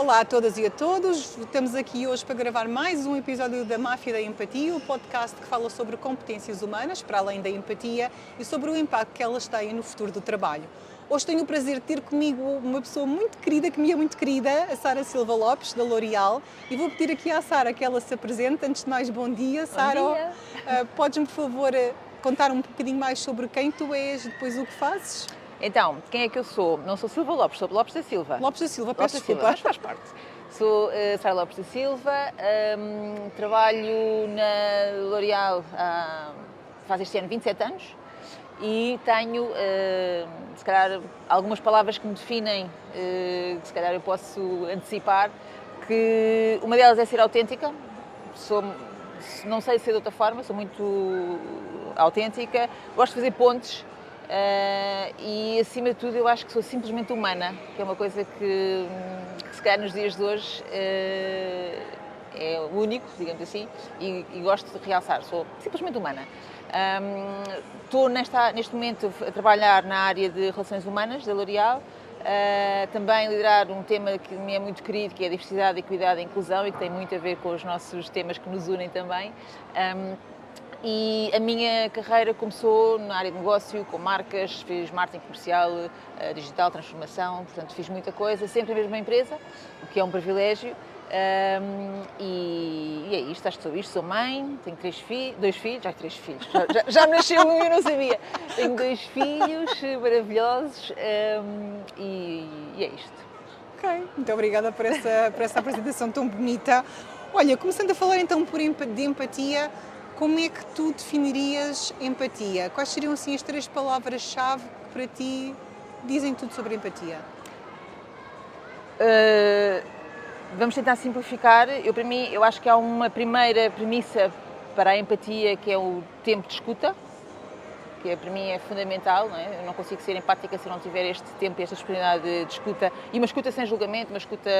Olá a todas e a todos, estamos aqui hoje para gravar mais um episódio da Máfia da Empatia, o podcast que fala sobre competências humanas, para além da empatia, e sobre o impacto que elas têm no futuro do trabalho. Hoje tenho o prazer de ter comigo uma pessoa muito querida, que me é muito querida, a Sara Silva Lopes, da L'Oréal, e vou pedir aqui à Sara que ela se apresente. Antes de mais, bom dia, Sara. Bom dia. Podes-me, por favor, contar um bocadinho mais sobre quem tu és e depois o que fazes? Então, quem é que eu sou? Não sou Silva Lopes, sou Lopes da Silva. Lopes da Silva, peço Lopes da desculpa. Silva, mas faz parte. Sou Sara Lopes da Silva, trabalho na L'Oréal faz este ano 27 anos e tenho, se calhar, algumas palavras que me definem, que se calhar eu posso antecipar, que uma delas é ser autêntica. Não sei ser de outra forma, sou muito autêntica, gosto de fazer pontes. E acima de tudo eu acho que sou simplesmente humana, que é uma coisa que se calhar nos dias de hoje é único, digamos assim, e gosto de realçar, sou simplesmente humana. Estou neste momento a trabalhar na área de relações humanas da L'Oréal, também liderar um tema que me é muito querido, que é a diversidade, equidade e inclusão, e que tem muito a ver com os nossos temas que nos unem também. E a minha carreira começou na área de negócio, com marcas, fiz marketing comercial, digital, transformação, portanto fiz muita coisa, sempre a mesma empresa, o que é um privilégio. E é isto, acho que sou isto, sou mãe, tenho três filhos, já nasceu um e eu não sabia. Tenho 2 filhos maravilhosos e é isto. Ok, muito obrigada por essa apresentação tão bonita. Olha, começando a falar então de empatia, como é que tu definirias empatia? Quais seriam assim as 3 palavras-chave que para ti dizem tudo sobre empatia? Vamos tentar simplificar. Para mim, eu acho que há uma primeira premissa para a empatia, que é o tempo de escuta, que para mim é fundamental, não é? Eu não consigo ser empática se não tiver este tempo e esta disponibilidade de escuta, e uma escuta sem julgamento, uma escuta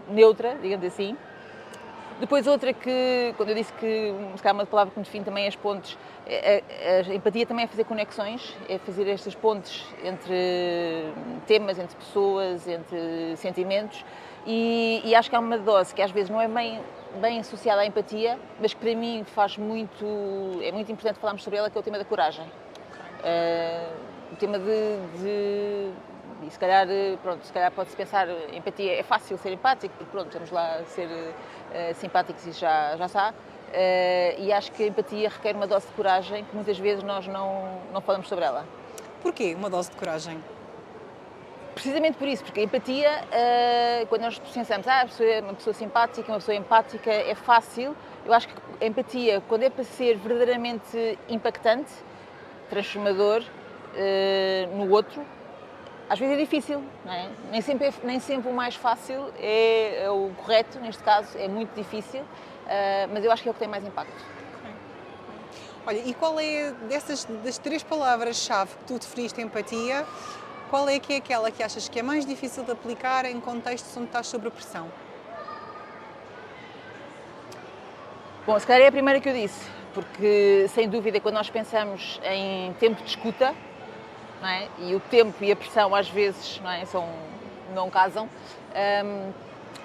neutra, digamos assim. Depois outra que, quando eu disse que se calhar uma palavra que me define também é as pontes, a empatia também é fazer conexões, é fazer estas pontes entre temas, entre pessoas, entre sentimentos, e acho que há uma dose que às vezes não é bem associada à empatia, mas que para mim é muito importante falarmos sobre ela, que é o tema da coragem. O tema e se calhar pode-se pensar, empatia, é fácil ser empático, porque pronto, vamos lá ser simpáticos e já está. E acho que a empatia requer uma dose de coragem que muitas vezes nós não falamos sobre ela. Porquê uma dose de coragem? Precisamente por isso, porque a empatia, quando nós pensamos, a pessoa é uma pessoa simpática, uma pessoa empática, é fácil. Eu acho que a empatia, quando é para ser verdadeiramente impactante, transformador no outro, às vezes é difícil, não é? Nem sempre o mais fácil é o correto, neste caso é muito difícil, mas eu acho que é o que tem mais impacto. Olha, e qual é das 3 palavras-chave que tu definiste empatia, qual é que é aquela que achas que é mais difícil de aplicar em contextos onde estás sob pressão? Bom, se calhar é a primeira que eu disse, porque sem dúvida quando nós pensamos em tempo de escuta, não é? E o tempo e a pressão às vezes não casam,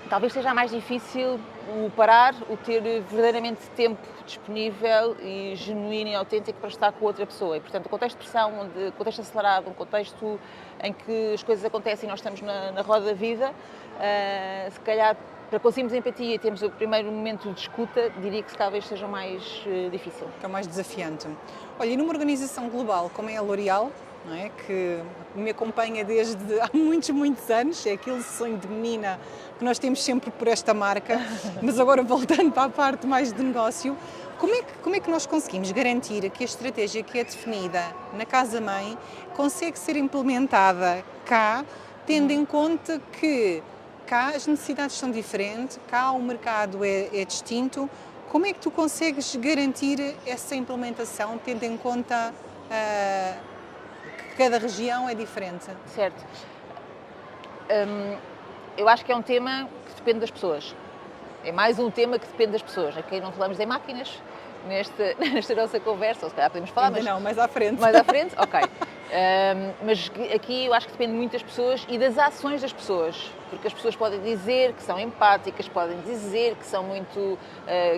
talvez seja mais difícil o parar, o ter verdadeiramente tempo disponível e genuíno e autêntico para estar com outra pessoa. E, portanto, o contexto de pressão, o contexto acelerado, um contexto em que as coisas acontecem e nós estamos na roda da vida, se calhar para conseguirmos empatia e termos o primeiro momento de escuta, diria que talvez seja mais difícil. Que é mais desafiante. Olha, e numa organização global como é a L'Oréal, não é? Que me acompanha desde há muitos anos, é aquele sonho de menina que nós temos sempre por esta marca, mas agora voltando para a parte mais de negócio, como é que nós conseguimos garantir que a estratégia que é definida na casa-mãe consegue ser implementada cá, tendo em conta que cá as necessidades são diferentes, cá o mercado é distinto? Como é que tu consegues garantir essa implementação, tendo em conta que cada região é diferente? Certo. Eu acho que é um tema que depende das pessoas. É mais um tema que depende das pessoas. Aqui não falamos em máquinas nesta nossa conversa, ou se calhar podemos falar, Ainda mas... não, mais à frente. Mais à frente? Ok. Mas aqui eu acho que depende muito das pessoas e das ações das pessoas, porque as pessoas podem dizer que são empáticas, podem dizer que são muito,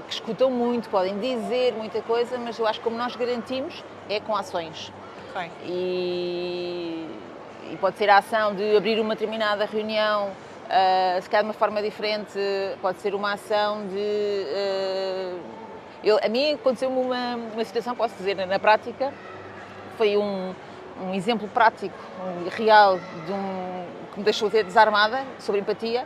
que escutam muito, podem dizer muita coisa, mas eu acho que como nós garantimos é com ações. Ok. E pode ser a ação de abrir uma determinada reunião, se calhar de uma forma diferente, pode ser uma ação de... a mim aconteceu-me uma situação, posso dizer, na prática, foi um exemplo prático, real, que me deixou até desarmada, sobre empatia,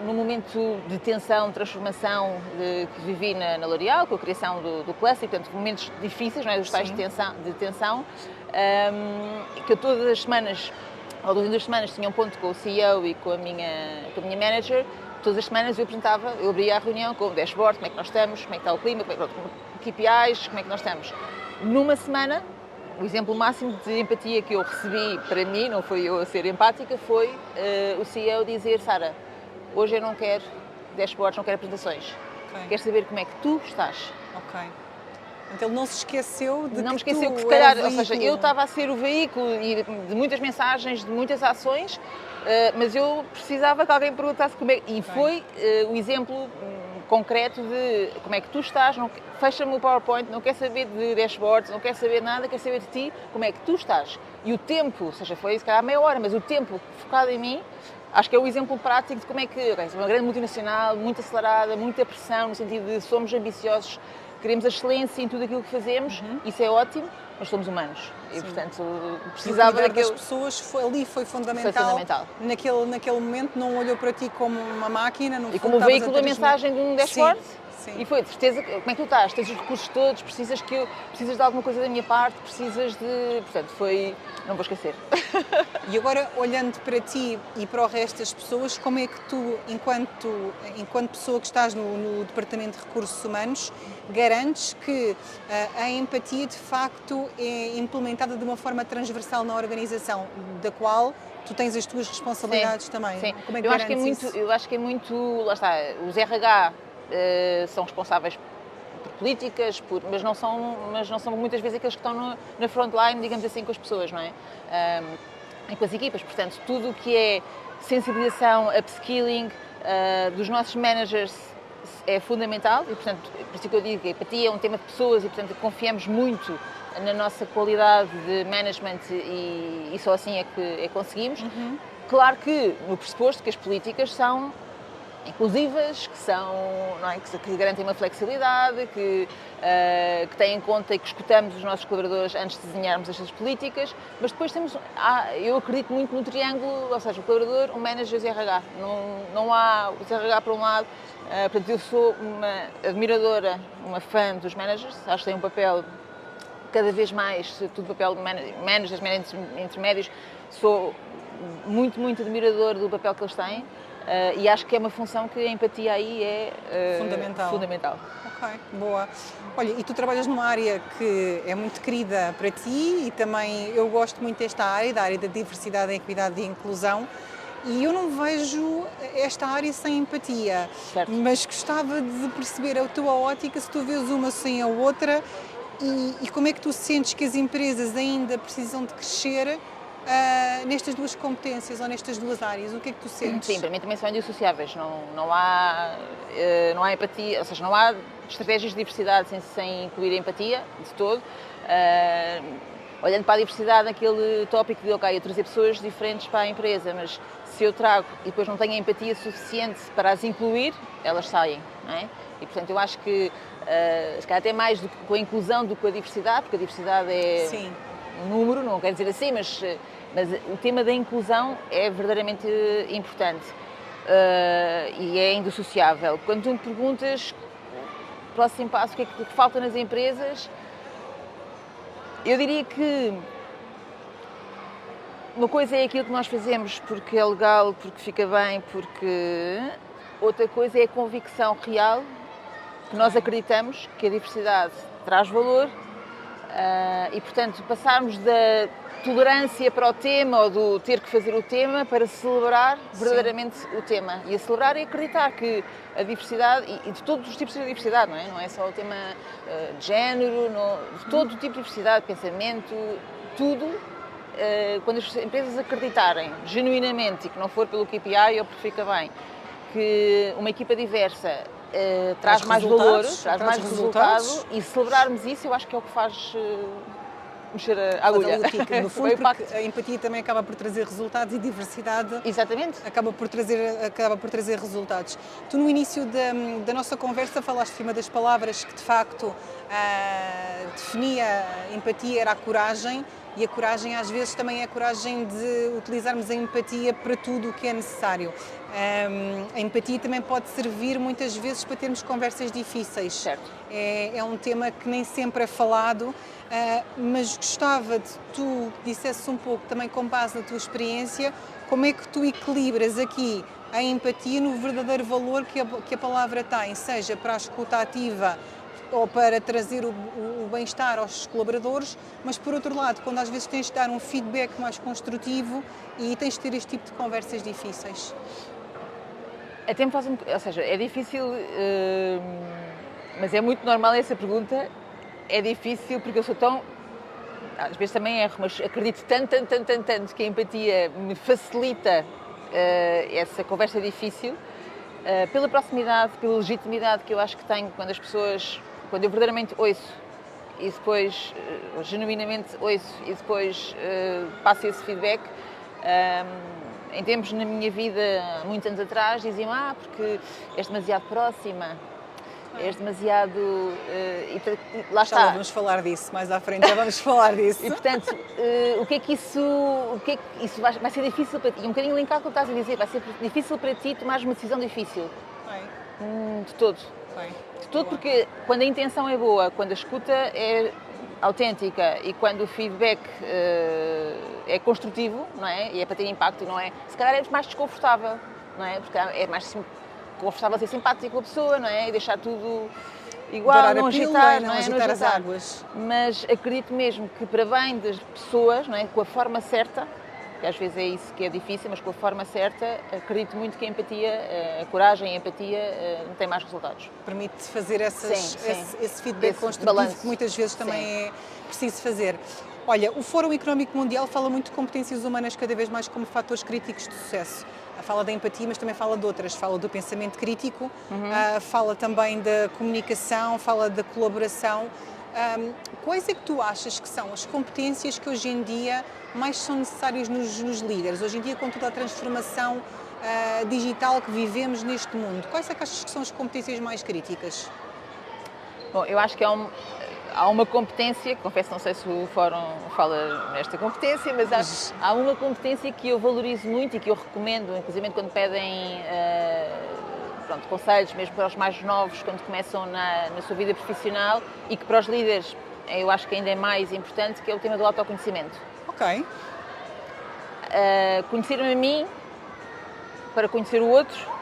num momento de tensão, transformação que vivi na L'Oréal, com a criação do Classic, portanto, momentos difíceis, não é, dos tais de tensão, que eu todas as semanas, ou 2 semanas, tinha um ponto com o CEO e com a minha manager. Todas as semanas eu abria a reunião com o dashboard, como é que nós estamos, como é que está o clima, KPIs, como é que nós estamos. Numa semana, o exemplo máximo de empatia que eu recebi para mim, não foi eu a ser empática, foi o CEO dizer: Sara, hoje eu não quero dashboards, não quero apresentações. Okay. Quero saber como é que tu estás. Ok. Então ele não se esqueceu de não me que esqueceu tu que se calhar, eras ou seja, eu estava a ser o veículo de muitas mensagens, de muitas ações, mas eu precisava que alguém perguntasse como é. E foi o exemplo concreto de como é que tu estás, fecha-me o PowerPoint, não quer saber de dashboards, não quer saber nada, quer saber de ti, como é que tu estás. E o tempo, ou seja, foi se calhar meia hora, mas o tempo focado em mim, acho que é o exemplo prático de como é que, uma grande multinacional, muito acelerada, muita pressão, no sentido de somos ambiciosos, queremos a excelência em tudo aquilo que fazemos, isso é ótimo, mas somos humanos. E, portanto, precisava das pessoas foi fundamental. Foi fundamental. Naquele momento não olhou para ti como uma máquina, e como o veículo da mensagem de um dashboard. Sim. E foi, de certeza, como é que tu estás? Tens os recursos todos, precisas de alguma coisa da minha parte, precisas de... Portanto, não vou esquecer. E agora, olhando para ti e para o resto das pessoas, como é que tu, enquanto pessoa que estás no Departamento de Recursos Humanos, garantes que a empatia, de facto, é implementada de uma forma transversal na organização, da qual tu tens as tuas responsabilidades também? Sim. Como é que eu acho que é muito, lá está, os RH são responsáveis por políticas, mas não são muitas vezes aqueles que estão na frontline, digamos assim, com as pessoas, não é? E com as equipas, portanto, tudo o que é sensibilização, upskilling dos nossos managers é fundamental e, portanto, por isso que eu digo que a empatia é um tema de pessoas e, portanto, confiamos muito na nossa qualidade de management e só assim é que conseguimos. Claro que no pressuposto que as políticas são inclusivas, que garantem uma flexibilidade, que têm em conta e que escutamos os nossos colaboradores antes de desenharmos estas políticas, mas depois eu acredito muito no triângulo, ou seja, o colaborador, o manager e o RH. Não há o RH para um lado, portanto eu sou uma admiradora, uma fã dos managers, acho que têm um papel cada vez mais, sobretudo papel de managers, intermédios, sou muito, muito admirador do papel que eles têm. E acho que é uma função que a empatia aí é fundamental. Ok, boa. Olha, e tu trabalhas numa área que é muito querida para ti e também eu gosto muito desta área, da área da diversidade, equidade e inclusão. E eu não vejo esta área sem empatia, certo. Mas gostava de perceber a tua ótica, se tu vês uma sem a outra e como é que tu sentes que as empresas ainda precisam de crescer nestas duas competências ou nestas duas áreas, o que é que tu sentes? Sim, para mim também são indissociáveis, não há empatia, ou seja, não há estratégias de diversidade sem incluir a empatia, de todo. Olhando para a diversidade, aquele tópico de, ok, eu trazer pessoas diferentes para a empresa, mas se eu trago e depois não tenho a empatia suficiente para as incluir, elas saem, não é? E, portanto, eu acho que, se calhar até mais com a inclusão do que com a diversidade, porque a diversidade é... Sim. Um número, não quero dizer assim, mas o tema da inclusão é verdadeiramente importante e é indissociável. Quando tu me perguntas, próximo passo, o que é que falta nas empresas, eu diria que uma coisa é aquilo que nós fazemos porque é legal, porque fica bem, porque... Outra coisa é a convicção real que nós acreditamos que a diversidade traz valor. E, portanto, passarmos da tolerância para o tema ou do ter que fazer o tema para celebrar verdadeiramente o tema. E a celebrar é acreditar que a diversidade, e de todos os tipos de diversidade, não é? Não é só o tema de género, de todo o tipo de diversidade, pensamento, tudo, quando as empresas acreditarem genuinamente, e que não for pelo KPI ou porque fica bem, que uma equipa diversa traz mais valor, traz mais resultado, e celebrarmos isso, eu acho que é o que faz mexer a agulha. No fundo, porque a empatia também acaba por trazer resultados e diversidade. Exatamente. Acaba por trazer resultados. Tu, no início da nossa conversa, falaste de uma das palavras que, de facto, definia a empatia, era a coragem, e a coragem, às vezes, também é a coragem de utilizarmos a empatia para tudo o que é necessário. A empatia também pode servir, muitas vezes, para termos conversas difíceis. Certo. É um tema que nem sempre é falado, mas gostava de tu dissesse um pouco, também com base na tua experiência, como é que tu equilibras aqui a empatia no verdadeiro valor que a palavra tem, seja para a escuta ativa ou para trazer o bem-estar aos colaboradores, mas por outro lado, quando às vezes tens de dar um feedback mais construtivo e tens de ter este tipo de conversas difíceis. Até me faz ou seja, é difícil, mas é muito normal essa pergunta. É difícil porque eu sou tão, às vezes também erro, mas acredito tanto que a empatia me facilita essa conversa difícil, pela proximidade, pela legitimidade que eu acho que tenho quando as pessoas, quando eu verdadeiramente ouço e depois, genuinamente ouço e depois passo esse feedback. Em tempos na minha vida, muitos anos atrás, diziam porque és demasiado próxima, és demasiado... lá está. Já vamos falar disso, mais à frente já vamos falar disso. E, portanto, o que é que isso vai ser difícil para ti? E um bocadinho linkado com o que estás a dizer, vai ser difícil para ti tomar uma decisão difícil. De todo. De todo, porque quando a intenção é boa, quando a escuta é autêntica e quando o feedback é construtivo, não é? E é para ter impacto, não é? Se calhar é mais desconfortável, não é? Porque é mais confortável ser simpático com a pessoa, não é? E deixar tudo igual, não agitar, não agitar as águas. Mas acredito mesmo que para bem das pessoas, não é? Com a forma certa, que às vezes é isso que é difícil, mas com a forma certa, acredito muito que a empatia, a coragem e a empatia têm mais resultados. Permite fazer esse feedback esse construtivo balanço. Que muitas vezes também é preciso fazer. Olha, o Fórum Económico Mundial fala muito de competências humanas cada vez mais como fatores críticos de sucesso. Fala da empatia, mas também fala de outras. Fala do pensamento crítico, fala também da comunicação, fala da colaboração. Quais é que tu achas que são as competências que hoje em dia mais são necessárias nos líderes? Hoje em dia, com toda a transformação digital que vivemos neste mundo, quais é que achas que são as competências mais críticas? Bom, eu acho que há uma competência, confesso não sei se o Fórum fala nesta competência, mas há uma competência que eu valorizo muito e que eu recomendo, inclusive quando pedem conselhos, mesmo para os mais novos, quando começam na sua vida profissional, e que para os líderes eu acho que ainda é mais importante, que é o tema do autoconhecimento. Ok. Conhecer-me a mim para conhecer o outro.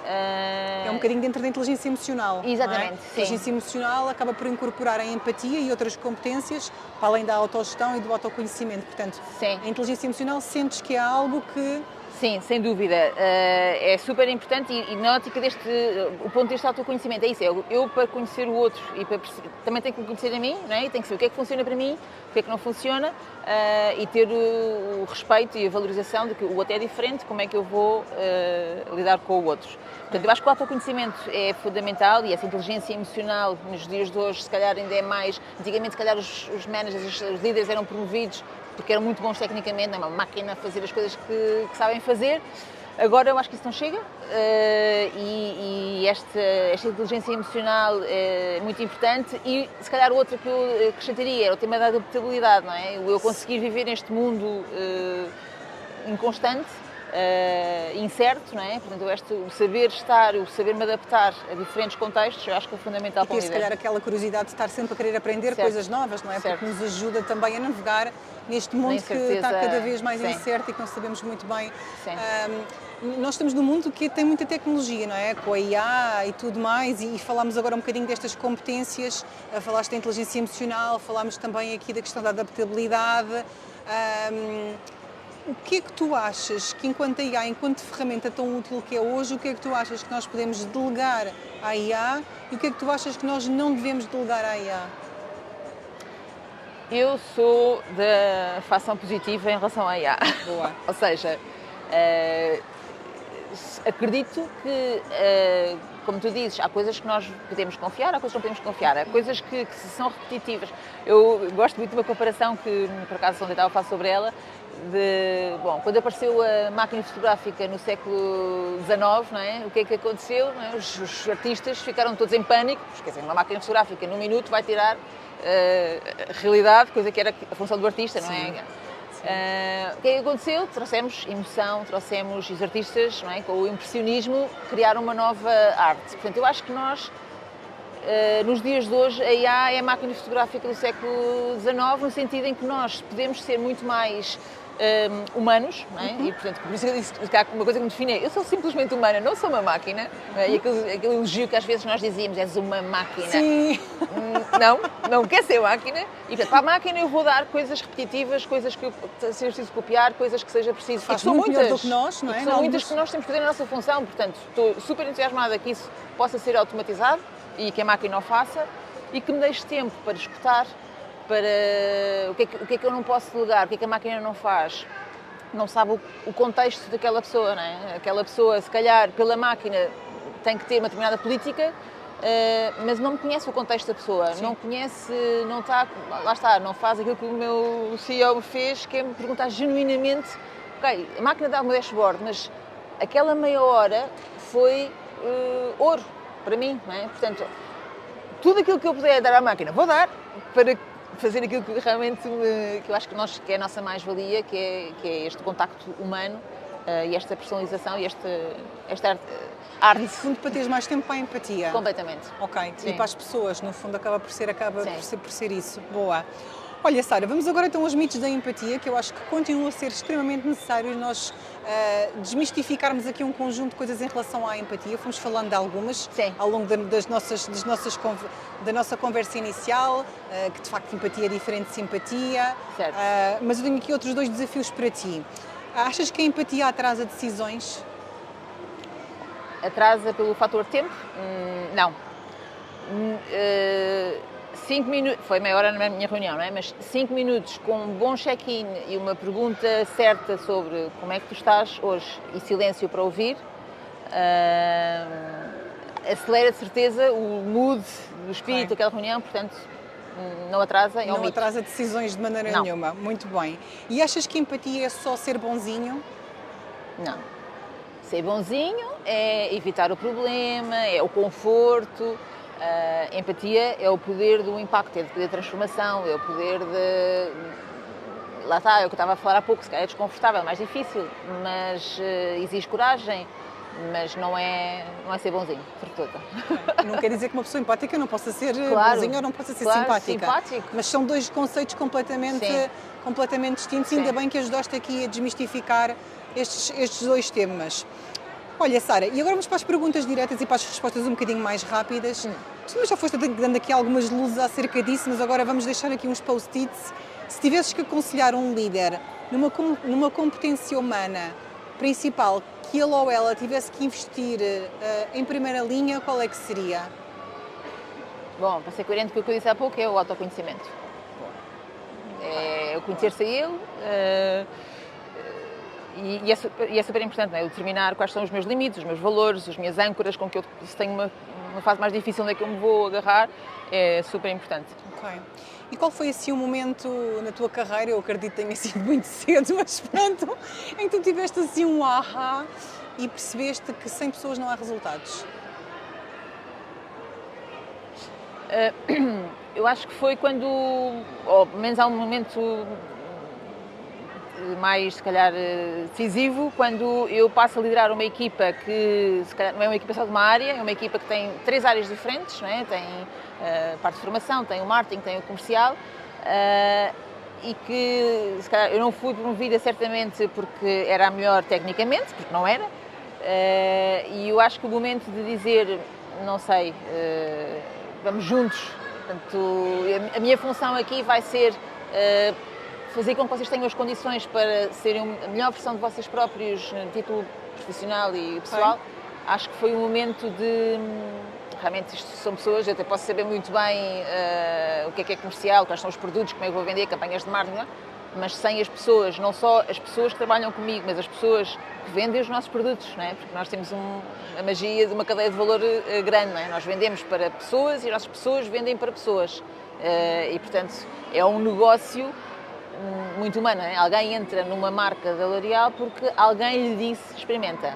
É um bocadinho dentro da inteligência emocional. Exatamente, não é? A inteligência emocional acaba por incorporar a empatia e outras competências, para além da autogestão e do autoconhecimento. Portanto, sim. A inteligência emocional sentes que é algo que... Sim, sem dúvida. É super importante e na ótica o ponto deste autoconhecimento é isso, eu para conhecer o outro e para também tenho que me conhecer a mim, não é? E tenho que saber o que é que funciona para mim, o que é que não funciona e ter o respeito e a valorização de que o outro é diferente, como é que eu vou lidar com o outro. Portanto, eu acho que o autoconhecimento é fundamental e essa inteligência emocional nos dias de hoje, se calhar ainda é mais... Antigamente, se calhar os managers, os líderes eram promovidos porque eram muito bons tecnicamente, não é uma máquina a fazer as coisas que sabem fazer. Agora eu acho que isso não chega e esta inteligência emocional é muito importante e se calhar outra que eu acrescentaria era o tema da adaptabilidade, não é? Eu conseguir viver neste mundo inconstante, incerto, não é? Portanto, o saber estar, o saber me adaptar a diferentes contextos, eu acho que é fundamental para o líder. E ter, se calhar, aquela curiosidade de estar sempre a querer aprender coisas novas, não é? Certo. Porque nos ajuda também a navegar neste mundo que está cada vez mais incerto e que não sabemos muito bem. Nós estamos num mundo que tem muita tecnologia, não é? Com a IA e tudo mais, e falámos agora um bocadinho destas competências, falaste da inteligência emocional, falámos também aqui da questão da adaptabilidade. O que é que tu achas que, enquanto a IA, enquanto ferramenta tão útil que é hoje, o que é que tu achas que nós podemos delegar à IA e o que é que tu achas que nós não devemos delegar à IA? Eu sou da fação positiva em relação à IA. Boa. Ou seja, acredito que, como tu dizes, há coisas que nós podemos confiar, há coisas que não podemos confiar, há coisas que são repetitivas. Eu gosto muito de uma comparação que, por acaso, ontem estava a falar sobre ela, quando apareceu a máquina fotográfica no século XIX, não é? O que é que aconteceu? Não é? Os artistas ficaram todos em pânico, porque, quer dizer, uma máquina fotográfica num minuto vai tirar a realidade, coisa que era a função do artista, não é? O que é que aconteceu? Trouxemos emoção, trouxemos os artistas, não é? Com o impressionismo, criaram uma nova arte. Portanto, eu acho que nós, nos dias de hoje, a IA é a máquina fotográfica do século XIX, no sentido em que nós podemos ser muito mais humanos, não é? E, portanto, por isso eu disse que há uma coisa que me define é: eu sou simplesmente humana, não sou uma máquina. Não é? E aquele elogio que às vezes nós dizíamos: és uma máquina. Sim. Não quer ser máquina. E, portanto, para a máquina eu vou dar coisas repetitivas, coisas que seja preciso copiar, coisas que seja preciso... Faz muito melhor do que nós, não é? São muitas que nós temos que fazer na nossa função. Portanto, estou super entusiasmada que isso possa ser automatizado e que a máquina o faça e que me deixe tempo para escutar, para o que é que eu não posso delegar, o que é que a máquina não faz. Não sabe o contexto daquela pessoa, não é? Aquela pessoa, se calhar, pela máquina, tem que ter uma determinada política, mas não me conhece o contexto da pessoa, Sim. não conhece, não está, lá está, não faz aquilo que o meu CEO me fez, que é me perguntar genuinamente: ok, a máquina dá-me o dashboard, mas aquela meia hora foi ouro para mim, não é? Portanto, tudo aquilo que eu puder dar à máquina, vou dar para fazer aquilo que realmente que eu acho que é a nossa mais-valia, que é este contacto humano e esta personalização e esta arte. No fundo, para teres mais tempo para a empatia. Completamente. Ok, Sim. e para as pessoas, no fundo, acaba por Sim. ser isso. Boa. Olha, Sara, vamos agora então aos mitos da empatia, que eu acho que continuam a ser extremamente necessários nós desmistificarmos aqui um conjunto de coisas em relação à empatia. Fomos falando de algumas Sim. ao longo da nossa conversa inicial, que de facto empatia é diferente de simpatia. Certo. Mas eu tenho aqui outros dois desafios para ti. Achas que a empatia atrasa decisões? Atrasa pelo fator tempo? Não. 5 minutos, foi meia hora na minha reunião, não é? Mas 5 minutos com um bom check-in e uma pergunta certa sobre como é que tu estás hoje e silêncio para ouvir, acelera de certeza o mood, o espírito daquela reunião, portanto, não atrasa. Não atrasa decisões de maneira nenhuma. Muito bem. E achas que empatia é só ser bonzinho? Não. Ser bonzinho é evitar o problema, é o conforto. Empatia é o poder do impacto, é o poder de transformação, é o poder de... Lá está, é o que eu estava a falar há pouco, se calhar é desconfortável, é mais difícil, mas exige coragem, mas não é ser bonzinho, certeza. Não quer dizer que uma pessoa empática não possa ser bonzinha ou não possa ser simpática. Simpático. Mas são dois conceitos completamente distintos. Sim. Ainda bem que ajudaste aqui a desmistificar estes dois temas. Olha, Sara, e agora vamos para as perguntas diretas e para as respostas um bocadinho mais rápidas. Tu já foste dando aqui algumas luzes acerca disso, mas agora vamos deixar aqui uns post-its. Se tivesses que aconselhar um líder numa competência humana principal que ele ou ela tivesse que investir em primeira linha, qual é que seria? Bom, para ser coerente com o que eu disse há pouco, é o autoconhecimento. É o conhecer-se a ele. E é super importante, não é? Eu determinar quais são os meus limites, os meus valores, as minhas âncoras, com que eu, se tenho uma fase mais difícil onde é que eu me vou agarrar, é super importante. Ok. E qual foi assim um momento na tua carreira, eu acredito que tenha sido muito cedo, mas pronto, em que tu tiveste assim um ahá e percebeste que sem pessoas não há resultados? Eu acho que foi quando, ou pelo menos há um momento mais, se calhar, decisivo, quando eu passo a liderar uma equipa que, se calhar, não é uma equipa só de uma área, é uma equipa que tem 3 áreas diferentes, não é? Tem a parte de formação, tem o marketing, tem o comercial, e que, se calhar, eu não fui promovida certamente porque era a melhor tecnicamente, porque não era, e eu acho que o momento de dizer, não sei, vamos juntos, portanto, a minha função aqui vai ser fazer com que vocês tenham as condições para serem a melhor versão de vocês próprios no título profissional e pessoal. Acho que foi um momento de realmente isto são pessoas, eu até posso saber muito bem o que é comercial, quais são os produtos, como é que vou vender, campanhas de marketing, mas sem as pessoas, não só as pessoas que trabalham comigo, mas as pessoas que vendem os nossos produtos, não é? Porque nós temos a magia de uma cadeia de valor grande, não é? Nós vendemos para pessoas e as nossas pessoas vendem para pessoas. E, portanto, é um negócio muito humano, não é? Alguém entra numa marca da L'Oréal porque alguém lhe disse, experimenta,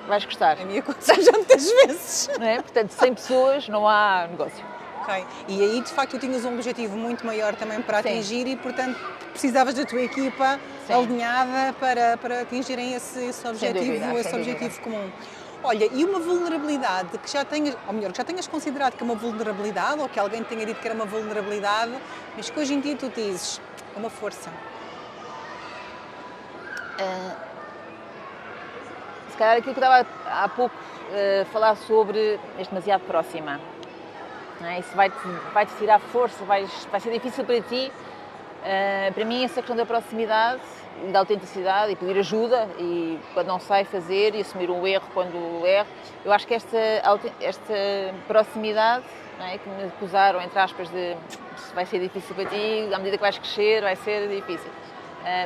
vais gostar. A minha aconteceu já muitas vezes. Não é? Portanto, sem pessoas não há negócio. Ok. E aí, de facto, tu tinhas um objetivo muito maior também para atingir e, portanto, precisavas da tua equipa alinhada para atingirem esse objetivo comum. Olha, e uma vulnerabilidade que já tenhas, ou melhor, que já tenhas considerado que é uma vulnerabilidade, ou que alguém tenha dito que era uma vulnerabilidade, mas que hoje em dia tu dizes, é uma força. Se calhar aquilo que estava há pouco a falar sobre és demasiado próxima. Não é? Isso vai-te tirar força, vai ser difícil para ti. Para mim, essa questão da proximidade, da autenticidade e pedir ajuda e quando não sei fazer e assumir um erro quando erro, eu acho que esta proximidade, não é? Que me acusaram, entre aspas, de vai ser difícil para ti, à medida que vais crescer, vai ser difícil.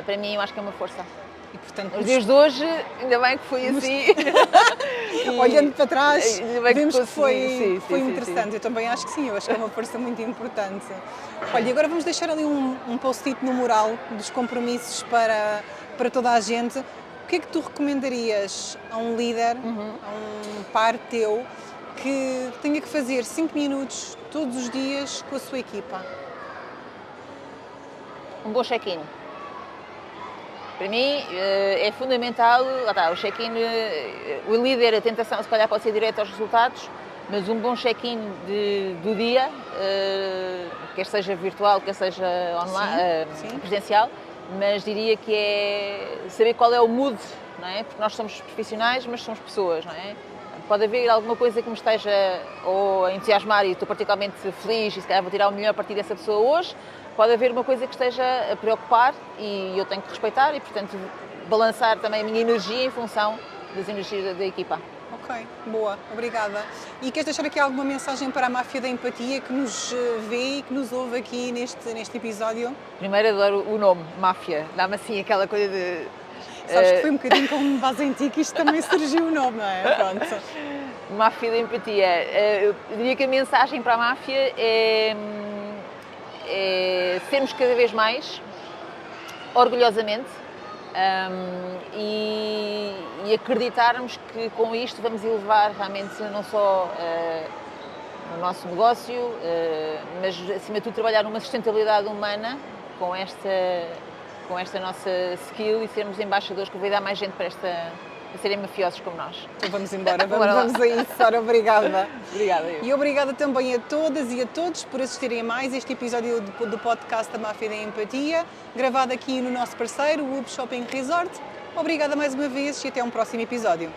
Para mim, eu acho que é uma força. E, portanto, nos dias de hoje, ainda bem que foi assim. Olhando para trás, vemos que foi sim, interessante. sim. Eu também acho que sim, eu acho que é uma força muito importante. Olha, e agora vamos deixar ali um post-it no mural dos compromissos para toda a gente. O que é que tu recomendarias a um líder, a um par teu, que tenha que fazer 5 minutos todos os dias com a sua equipa? Um bom check-in. Para mim é fundamental, o check-in, o líder, a tentação se calhar pode ser direto aos resultados, mas um bom check-in do dia, quer seja virtual, quer seja online, presencial, mas diria que é saber qual é o mood, não é? Porque nós somos profissionais, mas somos pessoas, não é? Pode haver alguma coisa que me esteja ou a entusiasmar e estou particularmente feliz e se calhar vou tirar o melhor partido dessa pessoa hoje. Pode haver uma coisa que esteja a preocupar e eu tenho que respeitar e, portanto, balançar também a minha energia em função das energias da equipa. Ok, boa, obrigada. E queres deixar aqui alguma mensagem para a máfia da empatia que nos vê e que nos ouve aqui neste episódio? Primeiro adoro o nome, máfia, dá-me assim aquela coisa de... Sabes que foi um bocadinho com base em ti que isto também surgiu o nome, não é? Pronto. Máfia da empatia. Eu diria que a mensagem para a máfia é sermos cada vez mais, orgulhosamente, e acreditarmos que com isto vamos elevar realmente não só o nosso negócio, mas acima de tudo trabalhar numa sustentabilidade humana com esta nossa skill e sermos embaixadores que vai dar mais gente para serem mafiosos como nós. Então vamos embora, vamos a isso, Sara, obrigada. Obrigada. E obrigada também a todas e a todos por assistirem a mais este episódio do podcast da Máfia da Empatia, gravado aqui no nosso parceiro, o Web Shopping Resort. Obrigada mais uma vez e até um próximo episódio.